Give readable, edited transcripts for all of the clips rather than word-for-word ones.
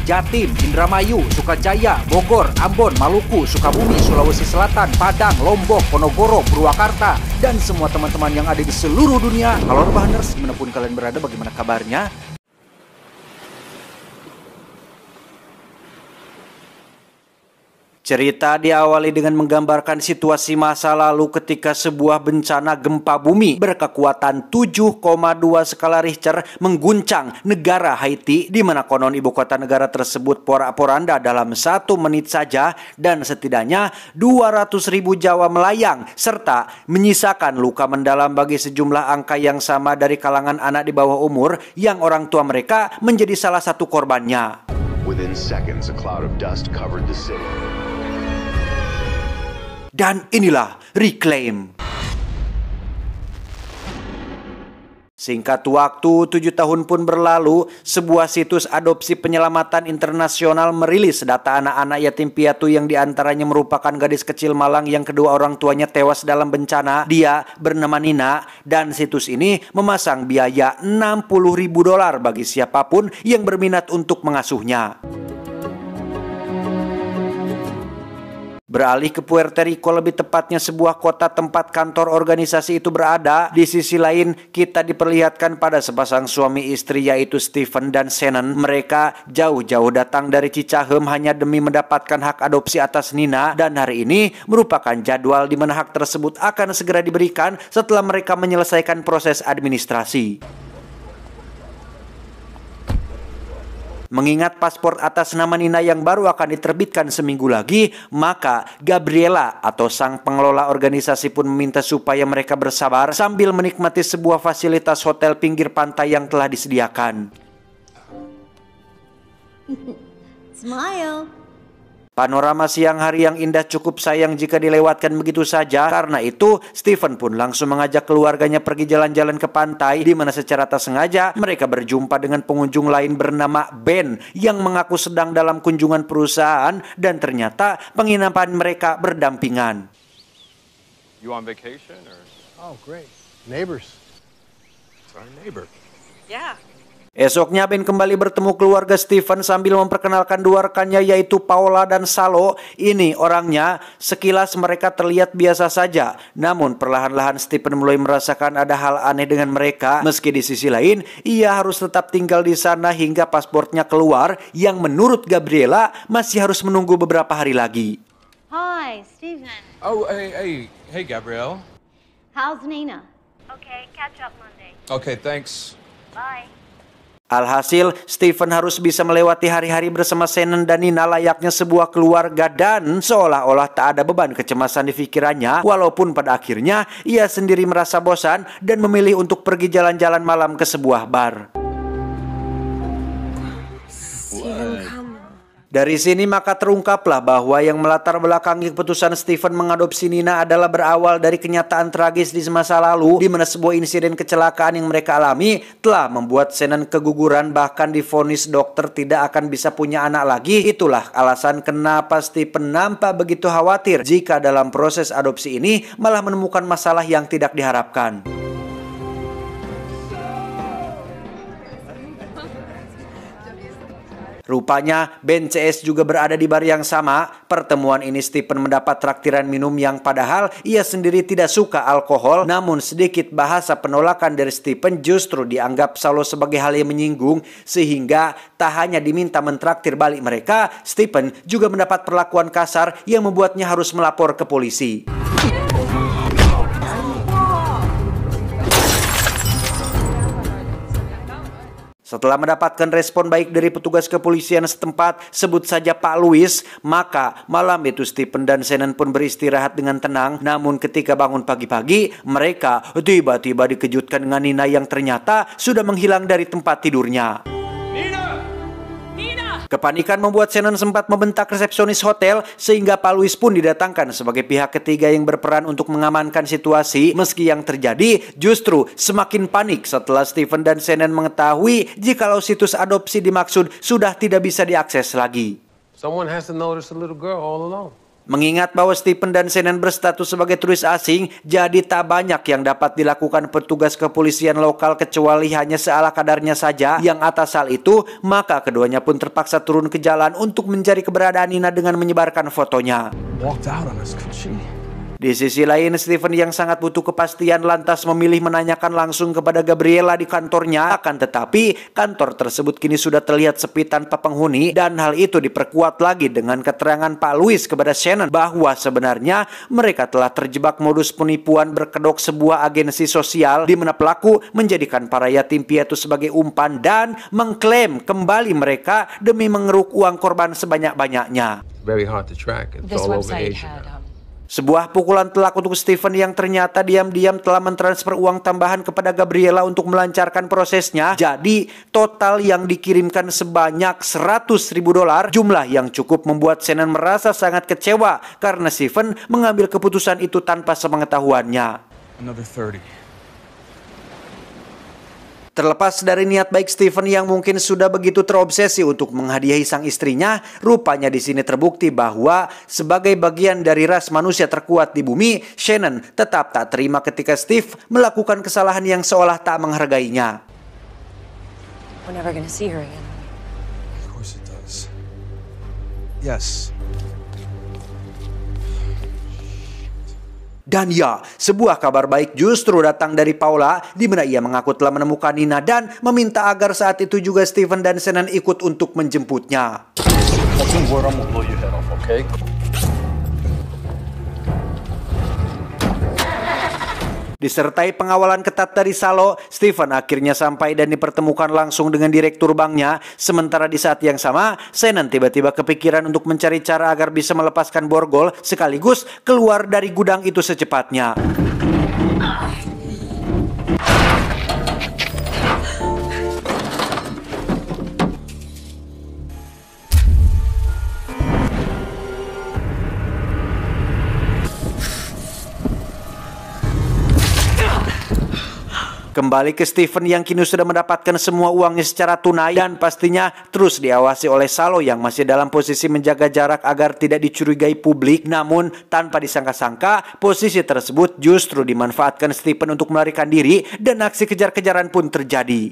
Jatim, Indramayu, Sukajaya, Bogor, Ambon, Maluku, Sukabumi, Sulawesi Selatan, Padang, Lombok, Ponorogo, Purwakarta, dan semua teman-teman yang ada di seluruh dunia. Halo Rebahaners, dimanapun kalian berada, bagaimana kabarnya? Cerita diawali dengan menggambarkan situasi masa lalu ketika sebuah bencana gempa bumi berkekuatan 7,2 skala Richter mengguncang negara Haiti, di mana konon ibu kota negara tersebut porak-poranda dalam 1 menit saja dan setidaknya 200.000 Jawa melayang serta menyisakan luka mendalam bagi sejumlah angka yang sama dari kalangan anak di bawah umur yang orang tua mereka menjadi salah satu korbannya. Within seconds, a cloud of dust covered the city. Dan inilah Reclaim. Singkat waktu, 7 tahun pun berlalu, sebuah situs adopsi penyelamatan internasional merilis data anak-anak yatim piatu yang diantaranya merupakan gadis kecil malang yang kedua orang tuanya tewas dalam bencana. Dia bernama Nina, dan situs ini memasang biaya $60.000 bagi siapapun yang berminat untuk mengasuhnya. Beralih ke Puerto Rico, lebih tepatnya sebuah kota tempat kantor organisasi itu berada. Di sisi lain, kita diperlihatkan pada sepasang suami istri yaitu Stephen dan Shannon. Mereka jauh-jauh datang dari Cicahem hanya demi mendapatkan hak adopsi atas Nina. Dan hari ini merupakan jadwal di mana hak tersebut akan segera diberikan setelah mereka menyelesaikan proses administrasi. Mengingat paspor atas nama Nina yang baru akan diterbitkan seminggu lagi, maka Gabriela atau sang pengelola organisasi pun meminta supaya mereka bersabar sambil menikmati sebuah fasilitas hotel pinggir pantai yang telah disediakan. Smile. Panorama siang hari yang indah cukup sayang jika dilewatkan begitu saja. Karena itu, Stephen pun langsung mengajak keluarganya pergi jalan-jalan ke pantai, di mana secara tak sengaja mereka berjumpa dengan pengunjung lain bernama Ben yang mengaku sedang dalam kunjungan perusahaan, dan ternyata penginapan mereka berdampingan. You on vacation or? Oh, great. Neighbors. It's our neighbor. Yeah. Esoknya Ben kembali bertemu keluarga Stephen sambil memperkenalkan dua rekannya yaitu Paula dan Salo. Ini orangnya, sekilas mereka terlihat biasa saja. Namun perlahan-lahan Stephen mulai merasakan ada hal aneh dengan mereka. Meski di sisi lain, ia harus tetap tinggal di sana hingga pasportnya keluar yang menurut Gabriela masih harus menunggu beberapa hari lagi. Hi, Stephen. Oh, hey, Gabrielle. How's Nina? Okay, catch up Monday. Okay, thanks. Bye. Alhasil, Stephen harus bisa melewati hari-hari bersama Shannon dan Nina layaknya sebuah keluarga, dan seolah-olah tak ada beban kecemasan di pikirannya, walaupun pada akhirnya ia sendiri merasa bosan dan memilih untuk pergi jalan-jalan malam ke sebuah bar. Dari sini maka terungkaplah bahwa yang melatar belakangi keputusan Stephen mengadopsi Nina adalah berawal dari kenyataan tragis di masa lalu, di mana sebuah insiden kecelakaan yang mereka alami telah membuat Shannon keguguran, bahkan divonis dokter tidak akan bisa punya anak lagi. Itulah alasan kenapa Stephen nampak begitu khawatir jika dalam proses adopsi ini malah menemukan masalah yang tidak diharapkan. Rupanya Ben CS juga berada di bar yang sama. Pertemuan ini Stephen mendapat traktiran minum yang padahal ia sendiri tidak suka alkohol. Namun sedikit bahasa penolakan dari Stephen justru dianggap Salo sebagai hal yang menyinggung, sehingga tak hanya diminta mentraktir balik mereka, Stephen juga mendapat perlakuan kasar yang membuatnya harus melapor ke polisi. Setelah mendapatkan respon baik dari petugas kepolisian setempat, sebut saja Pak Louis, maka malam itu Stephen dan Shannon pun beristirahat dengan tenang. Namun ketika bangun pagi-pagi, mereka tiba-tiba dikejutkan dengan Nina yang ternyata sudah menghilang dari tempat tidurnya. Kepanikan membuat Shannon sempat membentak resepsionis hotel, sehingga Pak Louis pun didatangkan sebagai pihak ketiga yang berperan untuk mengamankan situasi. Meski yang terjadi justru semakin panik setelah Stephen dan Shannon mengetahui jikalau situs adopsi dimaksud sudah tidak bisa diakses lagi. Someone has to notice a little girl all alone. Mengingat bahwa Stephen dan Shannon berstatus sebagai turis asing, jadi tak banyak yang dapat dilakukan petugas kepolisian lokal kecuali hanya seala kadarnya saja. Yang atas hal itu, maka keduanya pun terpaksa turun ke jalan untuk mencari keberadaan Nina dengan menyebarkan fotonya. Walked out on us, could she? Di sisi lain, Stephen yang sangat butuh kepastian lantas memilih menanyakan langsung kepada Gabriela di kantornya. Akan tetapi, kantor tersebut kini sudah terlihat sepi tanpa penghuni, dan hal itu diperkuat lagi dengan keterangan Pak Louis kepada Shannon bahwa sebenarnya mereka telah terjebak modus penipuan berkedok sebuah agensi sosial di mana pelaku menjadikan para yatim piatu sebagai umpan dan mengklaim kembali mereka demi mengeruk uang korban sebanyak-banyaknya. Very hard to track. It's This all over website Asia had now. Sebuah pukulan telak untuk Stephen yang ternyata diam-diam telah mentransfer uang tambahan kepada Gabriela untuk melancarkan prosesnya. Jadi total yang dikirimkan sebanyak $100.000, jumlah yang cukup membuat Shannon merasa sangat kecewa karena Stephen mengambil keputusan itu tanpa sepengetahuannya. Another 30. Terlepas dari niat baik Stephen yang mungkin sudah begitu terobsesi untuk menghadiahi sang istrinya, rupanya di sini terbukti bahwa sebagai bagian dari ras manusia terkuat di bumi, Shannon tetap tak terima ketika Steve melakukan kesalahan yang seolah tak menghargainya. We're never gonna see her again. Of course it does. Yes. Dan ya, sebuah kabar baik justru datang dari Paula, di mana ia mengaku telah menemukan Nina dan meminta agar saat itu juga Stephen dan Shannon ikut untuk menjemputnya. Fucking word, I'm gonna blow your head off, okay? Disertai pengawalan ketat dari Salo, Stephen akhirnya sampai dan dipertemukan langsung dengan direktur banknya. Sementara di saat yang sama, Shannon tiba-tiba kepikiran untuk mencari cara agar bisa melepaskan borgol sekaligus keluar dari gudang itu secepatnya. Kembali ke Stephen yang kini sudah mendapatkan semua uangnya secara tunai dan pastinya terus diawasi oleh Salo yang masih dalam posisi menjaga jarak agar tidak dicurigai publik. Namun tanpa disangka-sangka, posisi tersebut justru dimanfaatkan Stephen untuk melarikan diri dan aksi kejar-kejaran pun terjadi.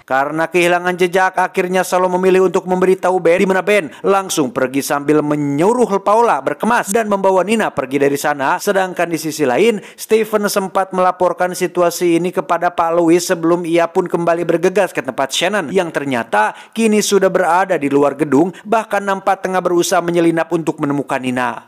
Karena kehilangan jejak, akhirnya Salo memilih untuk memberitahu Ben, di mana Ben langsung pergi sambil menyuruh Paula berkemas dan membawa Nina pergi dari sana. Sedangkan di sisi lain, Stephen sempat melaporkan situasi ini kepada Pak Louis sebelum ia pun kembali bergegas ke tempat Shannon yang ternyata kini sudah berada di luar gedung, bahkan nampak tengah berusaha menyelinap untuk menemukan Nina.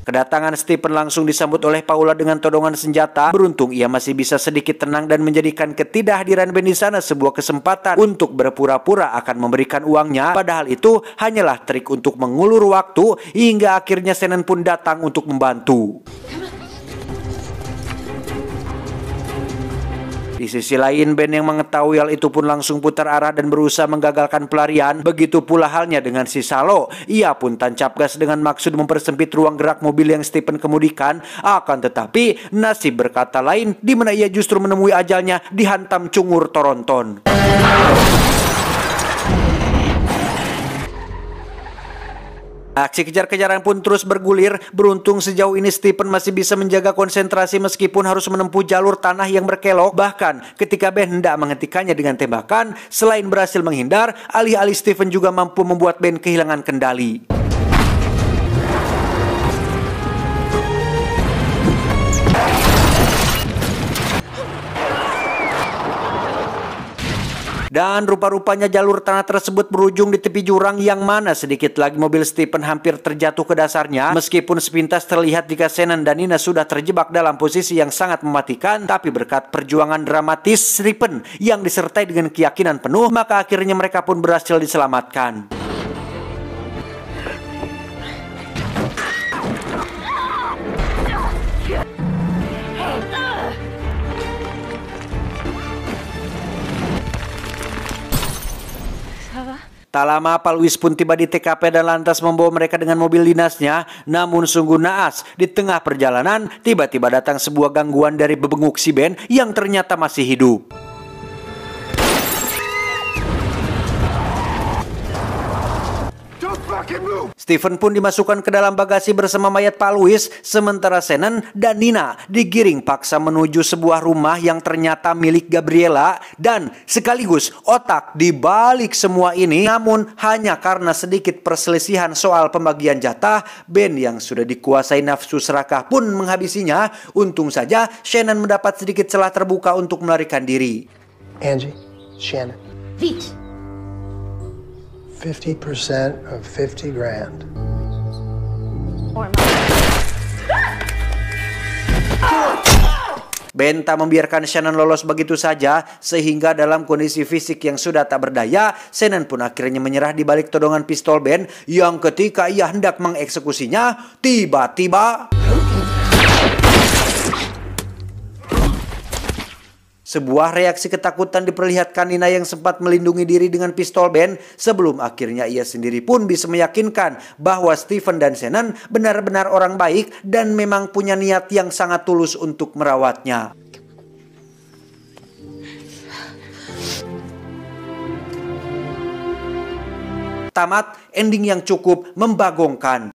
Kedatangan Stephen langsung disambut oleh Paula dengan todongan senjata. Beruntung ia masih bisa sedikit tenang dan menjadikan ketidakhadiran Ben di sana sebuah kesempatan untuk berpura-pura akan memberikan uangnya. Padahal itu hanyalah trik untuk mengulur waktu hingga akhirnya Shannon pun datang untuk membantu. Di sisi lain, Ben yang mengetahui hal itu pun langsung putar arah dan berusaha menggagalkan pelarian. Begitu pula halnya dengan si Salo. Ia pun tancap gas dengan maksud mempersempit ruang gerak mobil yang Stephen kemudikan. Akan tetapi, nasib berkata lain, di mana ia justru menemui ajalnya dihantam cungur Toronton. Aksi kejar-kejaran pun terus bergulir. Beruntung sejauh ini Stephen masih bisa menjaga konsentrasi meskipun harus menempuh jalur tanah yang berkelok. Bahkan ketika Ben hendak menghentikannya dengan tembakan, selain berhasil menghindar, alih-alih Stephen juga mampu membuat Ben kehilangan kendali. Dan rupa-rupanya jalur tanah tersebut berujung di tepi jurang yang mana sedikit lagi mobil Stephen hampir terjatuh ke dasarnya. Meskipun sepintas terlihat jika Shannon dan Nina sudah terjebak dalam posisi yang sangat mematikan, tapi berkat perjuangan dramatis Stephen yang disertai dengan keyakinan penuh, maka akhirnya mereka pun berhasil diselamatkan. Tak lama Pak Luis pun tiba di TKP dan lantas membawa mereka dengan mobil dinasnya. Namun sungguh naas, di tengah perjalanan tiba-tiba datang sebuah gangguan dari bebenguk si Ben yang ternyata masih hidup. Stephen pun dimasukkan ke dalam bagasi bersama mayat Pak Luis, sementara Shannon dan Nina digiring paksa menuju sebuah rumah yang ternyata milik Gabriela dan sekaligus otak di balik semua ini. Namun hanya karena sedikit perselisihan soal pembagian jatah, Ben yang sudah dikuasai nafsu serakah pun menghabisinya. Untung saja Shannon mendapat sedikit celah terbuka untuk melarikan diri. Angie, Shannon. Vite. 50% of 50 grand. Or Ben tak membiarkan Shannon lolos begitu saja, sehingga dalam kondisi fisik yang sudah tak berdaya, Shannon pun akhirnya menyerah di balik todongan pistol Ben yang ketika ia hendak mengeksekusinya, tiba-tiba sebuah reaksi ketakutan diperlihatkan Nina yang sempat melindungi diri dengan pistol Ben sebelum akhirnya ia sendiri pun bisa meyakinkan bahwa Stephen dan Shannon benar-benar orang baik dan memang punya niat yang sangat tulus untuk merawatnya. Tamat ending yang cukup membagongkan.